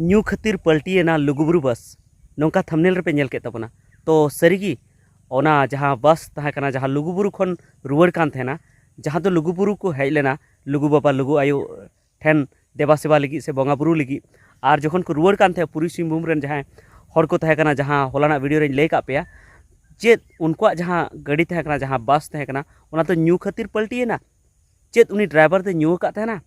New खातिर पलटिएना लुगुबुरु बस नौका थंबनेल रे पे नेल के तबना तो सरीगी ओना जहाँ बस तहकना जहाँ लुगुबुरु खन रुवाड़ कान थेना जहाँ तो लुगुबुरु को हेज लेना लुगु बाबा लुगु आयो ठेन देवा सेवा लगी से बंगा बुरु लगी और जखन को रुवाड़ कान थे पूरी सिंहभूम रेन जहाँ हर को तहकना जहाँ होलाना वीडियो रे लय का पेया चेत उनको जहाँ गाड़ी तहकना जहाँ बस तहकना ओना तो न्यू खातिर पलटिएना चेत उनी ड्राइवर ते न्यू का थेना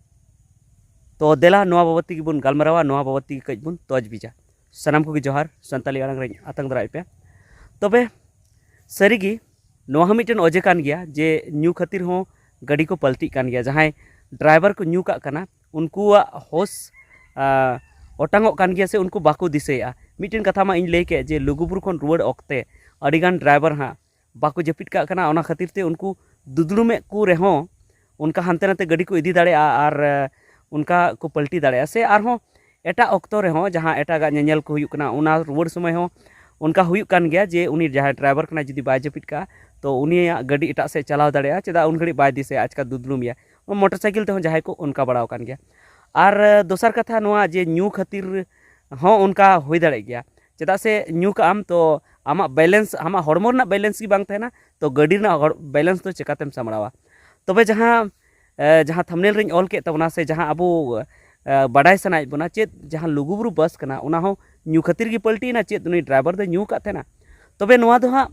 तो देला नोआ बाबती बन गलमारावा नोआ बाबती कज बन तोज बीजा सनाम को जोहार संताली आड़ांग रे आतंग दराय पे तबे सरीगी नोआ मिटन अजे कान गया जे न्यू खातिर हो गाड़ी को पलटी कान गया जहाँ ड्राइवर को न्यू का कना उनकुआ होश ओटांगो कान गया से उनको बाको दिसेया मिटन कथा मा इन लय के जे लुगुबुरु खन रुवाड़ ओक्ते अडिगान ड्राइवर हाँ बाको जपिट का कना ओना खातिर ते उनको दुदुड़ुमे को रेहो उनका हानते नाते गाड़ी को इदी दाड़े और उनका को पलटी दाड़े से आरहों एटा ऑक्तो रे हो जहाँ एटा नेल को हुयुक कना उना रुवाड़ समय हो उनका हुयुक कान गया जे उनी जहाँ ड्राइवर कना जुदी बाय जपिट का तो उनी गाड़ी एटा से चलाव दाड़े चेदा उन घड़ी बाय दिसे आज का दुदुलुम या मोटरसाइकिल ते जहाँ को उनका बड़ाव कान गया और दोसर कथा नोआ जे न्यू खातिर हो उनका हुई दाड़े गया चेदा से न्यू का आम तो आमा बैलेंस आमा हॉर्मो ना बैलेंस की बांग तहना तो गाड़ी ना बैलेंस तो चिकातेम सामड़ावा तबे जहाँ जहाँ थंबनेल रिंग ऑल के तबना से जहाँ अबो बाडाय सनाय बना चेत जहाँ लुगुबुरु बस कना उना हो न्यू खातिर की पलटी ना चेत उनी ड्राइवर दो न्यू का थेना तबे नोआ दो हाँ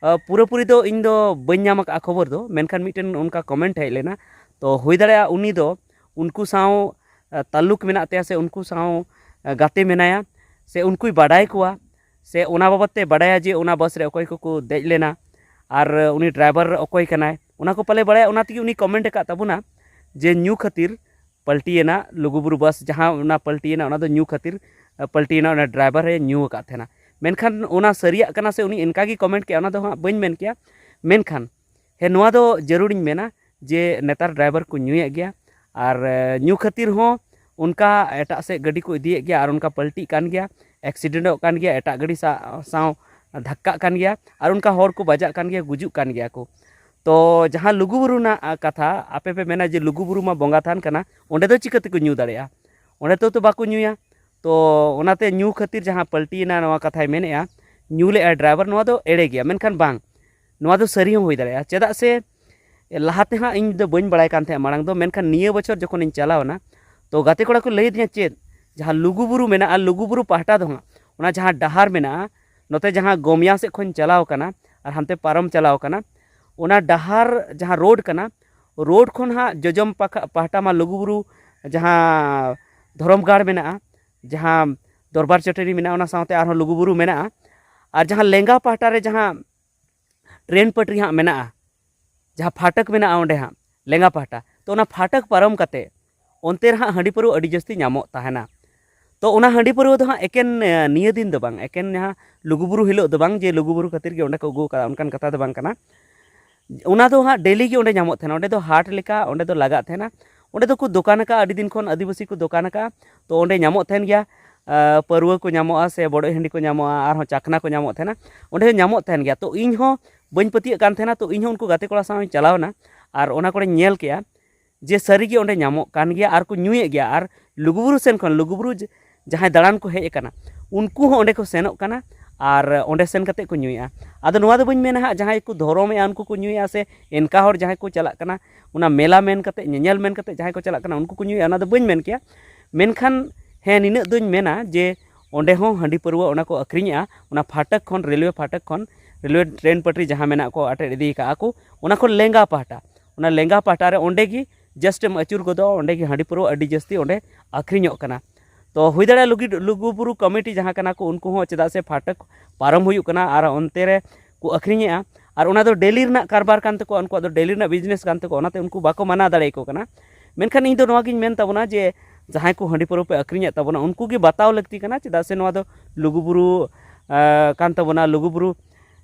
पूरा पूरी दो इन दो बन नाम का खबर दो मेनखान मिटन उनका कमेंट हेज लेना तो हुई दाड़े उनी दो उनको साव ताल्लुक मेना ते से उनको साव गाते मेनाया से उनको बाडाय कुआ से उना बाबते बाडाया जे उना बस रे अकोय को देज लेना और उनी ड्राइवर अकोय कनाय उना को पले बाडाया उना तगी उनी कमेंट का तबुना जे न्यू खातिर पलटिएना लुगुबुरु बस जहाँ उना पलटिएना उना दो न्यू खातिर पलटिएना उना ड्राइवर है न्यू का थेना मेनखान उना सरिया कना से उनी इनका की कमेंट के उना दो हाँ बन मेन किया मेनखान हे नोआ दो जरूर मेना जे नेतार ड्राइवर को न्यूए गया और न्यू खातिर हो उनका एटा से गाड़ी को इदिए गया और उनका पलटी कान गया एक्सीडेंट कान गया एटा गाड़ी साव धक्का कान गया और उनका हर को बजा कान गया गुजुक कान गया को तो जहाँ लुगुबुरु ना कथा आपे पे मेना जे लुगुबुरु मा बंगा थान कना ओंडे दो चिकाते को न्यू दाड़ेया ओंडे तो बाको न्यूया तो ओनाते न्यू खातिर जहाँ पलटिएना नवा कथाय मेनेया न्यू ले ड्राइवर नवा दो एड़े गया मेनखान बांग नवा दो सरी हो हुई दाड़ेया चेदा से लहाते हाँ इन दो बन बड़ाय कान थे मांग दो मेनखान निये बछर जखन इन चलावना तो गाते कोड़ा को लई दिया चेद जहाँ लुगुबुरु मेना लुगुबुरु पाहटा दो हाँ जहाँ डहार मेना नोते जहाँ गोमिया से खन चलाव कना और हानते पारम चलाव कना उना डहार जहाँ रोड कना रोड खन हाँ जजम पाहटा मा लुगुबुरु जहाँ धरमगाड़ मेना जहाँ दरबार चटरी मेना उना साथे आरहों लुगुबुरु मेना और जहाँ लेंगा पाहटा रे जहाँ ट्रेन पटरी हाँ मेना जहाँ फाटक मेना ओंडे हाँ लेंगा पाहटा तो उना फाटक पारम कते ओनते हाँ हांडी पारो अड़ी जस्ती नामो ताहेना तो उना हांडी पारो दो हाँ एकेन निये दिन दो बांग एकेन हाँ लुगुबुरु हिलो दो बांग जे लुगुबुरु खातिर के ओंडे को अगु का उनकान कथा दो बांग कना उना दो हाँ डेली के ओंडे नामो थेना ओंडे दो हाट लेका ओंडे दो लगा थेना ओंडे दो को दुकान का अड़ी दिन खन आदिवासी को दुकान का तो ओंडे नामो थेन गया पारुआ को नामोआ से बड़ो हांडी को नामोआ आर चाकना को नामो थेना ओंडे नामो थेन गया तो इन हो बन पतिया कान थेना तो इन हो उनको गाते कोड़ा साव चलावना और ओना कोड़े नेल केया जे सरीगे ओंडे नामो कान गया और को न्यूए गया और लुगुबुरु सेन खन लुगुबुरु जहाँ दाड़ान को हेज कना उनको हो ओंडे को सेनोग कना और ओंडे सेन कते को न्यूया आदो नोआ दो बन मेना हाँ जहाँ को धोरोमेया उनको को न्यूया से इनका हर जहाँ को चला कना उना मेला मेन कते नेल मेन कते जहाँ को चला कना उनको को न्यूया उना दो बन मेन किया मेनखान हे निना दोñ मेना जे ओंडे हो हांडी पारुआ उना को अक्रिña उना फाटक खन रेलवे फाटक खन रेलवे ट्रेन पटरी जहाँ मेना को अटेड इदी का को उना को लेंगा पाहटा उना लेंगा पाहटा रे ओंडे की जस्ट अचूर गोदो ओंडे की हांडी पारुआ अड़ी जस्ती ओंडे अक्रिñोग कना तो हुई दाड़ा लुगुबुरु कमिटी जहाँ कना को उनको हो चेदा से फाटक पारम हुयुक कना और ओनते रे को अक्रिña और उना दो डेली रना कारबार कान तको उनको दो डेली रना बिजनेस कान तको ओनाते उनको बाको माना दाड़े को कना मेनखान इन दो नोआ गिन मेन ताबोना जे जहाँ को हांडी पारुआ पे अक्रिña ताबोना उनको की बताव लगती कना चेदा से नोआ दो लुगुबुरु कान ताबोना लुगुबुरु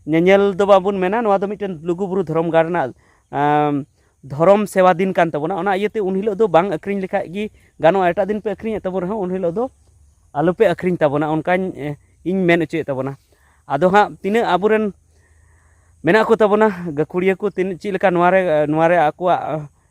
नेल दो बाबुन मेना नोआ दो मिटन लुगुबुरु धरम गाड़ना धरम सेवा दिन कान ताबोना ओना इयते उन हिलो दो बांग अक्रिñ लेखा गी गानो एटा दिन पे अक्रिñ ताबो रहो उन हिलो दो आलो पे अक्रिñ ताबोना उनकाñ इन मेन अचुए ताबोना आदो हाँ तीना आबुरेन मेना को ताबोना गाकुड़िया को तीन ची लेका नोआरे आकुआ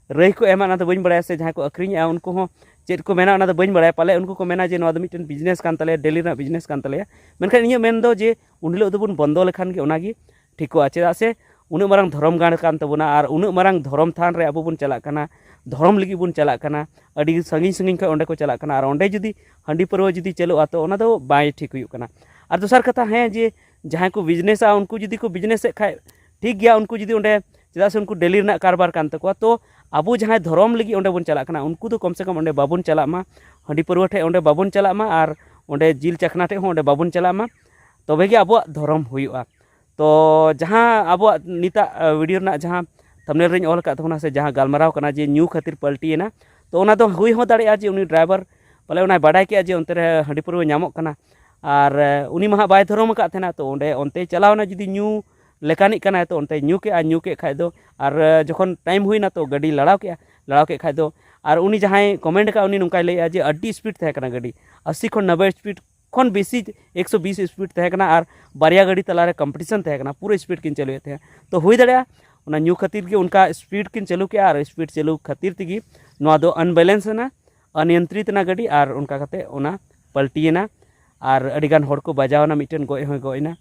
रही को एमा ना तो बन बड़ा से जहाँ को अक्रिña उनको हो चेक को मेना ओना दो बइन बड़ाय पाले उनको को मेना जे नोआ दो मिटन बिजनेस कान तले डेली रा बिजनेस कान तले मेनखान इᱧ मेन दो जे उन हिलो दो बुन बंदो लेखान गे ओना गे ठिकोआ चेदा से उन्हें मारंग धर्म गान कान तबना और उन्हें मारंग धर्म थान रे अब बुन चला कना धर्म लगी बुन चला कना अड़ी संगी संगी खा ओंडे को चला कना और ओंडे जुदी हंडी परवा जुदी चलो तो ओना दो बाय ठीक हुई कना और दूसर कथा है जे जहाँ को बिजनेस उनको जुदी को बिजनेस खाए ठीक गया उनको जुदी ओंडे चेदा से उनको डेली ना कारबार कान तको तो अब जहाँ धर्म लगी ओंडे बुन चला कना उनको तो कम से कम ओंडे बाबुन चला मा हंडी परवा ठे ओंडे बाबुन चला मा और ओंडे जिल चखना ठे ओंडे बाबुन चला मा तबे गे अब धर्म हुआ तो जहाँ अब निता वीडियो ना जहाँ थंबनेल रेन ऑल का से जहाँ गालमाराव कना जे न्यू खातिर पलटीना तो ओना दो हुई हो दाड़ेया जे उनी ड्राइवर पाले उना बाडाय के जे ओंते रे हंडी परवा नामक कना और उनी मा बाय धरम का थेना तो ओंडे ओंते चलावना जुदी न्यू लेकानिक कना तो ओंते न्यू के खाय दो और जखन टाइम हुईना तो गाड़ी लड़ाव के खाय दो और उनी जहाँ कमेंट का उनी नुकाय लैया जे अड्डी स्पीड थे कना गाड़ी 80 खन 90 स्पीड खन बेसी 120 स्पीड थे कना और बारिया गाड़ी तलारे कंपटीशन थे कना पूरा स्पीड किन चलुए थे तो हुई दाड़ेया उना न्यू खातिर के उनका स्पीड किन चलू के और स्पीड चलू खातिर तेगी नोआ दो अनबैलेंस ना अनियंत्रित ना गाड़ी और उनका कते उना पलटीना और अडिगान हर को बजावना मिटन गय होय गयना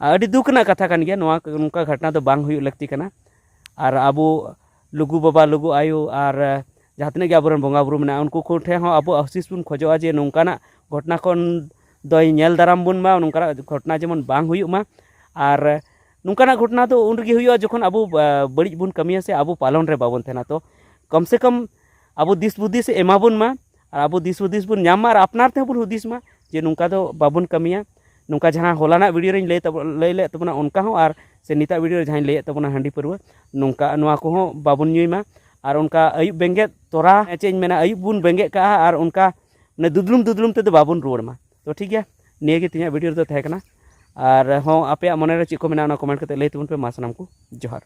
अडी दुख ना कथा कान गया नोआ उनका घटना तो बांग हुई लगती कना और अब लुगु बाबा लुगु आयु और जहाँ तक आबोरन बंगा बुरु मेना उनको को ठे हो अब आशीष बुन खोजोआ जे नोंकाना घटना खन दय नेल दाराम बुन मा नोंकाना घटना जेमन बांग हुयुग मा और नोंकाना घटना तो उन रगे हुयुआ जखन अब बड़ी बुन कमिया से अब पालन रे बाबन थेना तो कम से कम अब दिस बुद्धि से एमाबुन मा और अब दिस बुद्धि बुन नाम मा और अपनार ते बुन हुदिस मा जे नोंका दो बाबुन कमिया नोंका जहाँ होलाना वीडियो रे लई ले तबना उनका हो और से निता वीडियो जहाँ लई तबना हंडी परवा नोंका नोआ को हो बाबुन न्यूई मा और उनका अयुब बेंगे तोरा चेंज मेना अयुब बुन बेंगे का और उनका दुदलुम ते बाबुन रुआड़ मा तो ठीक है निये गे तिया वीडियो दो तहे कना और हों आपे मने रे चेक को मेना कमेंट करते लई तबन पे मा सानाम को जोहार।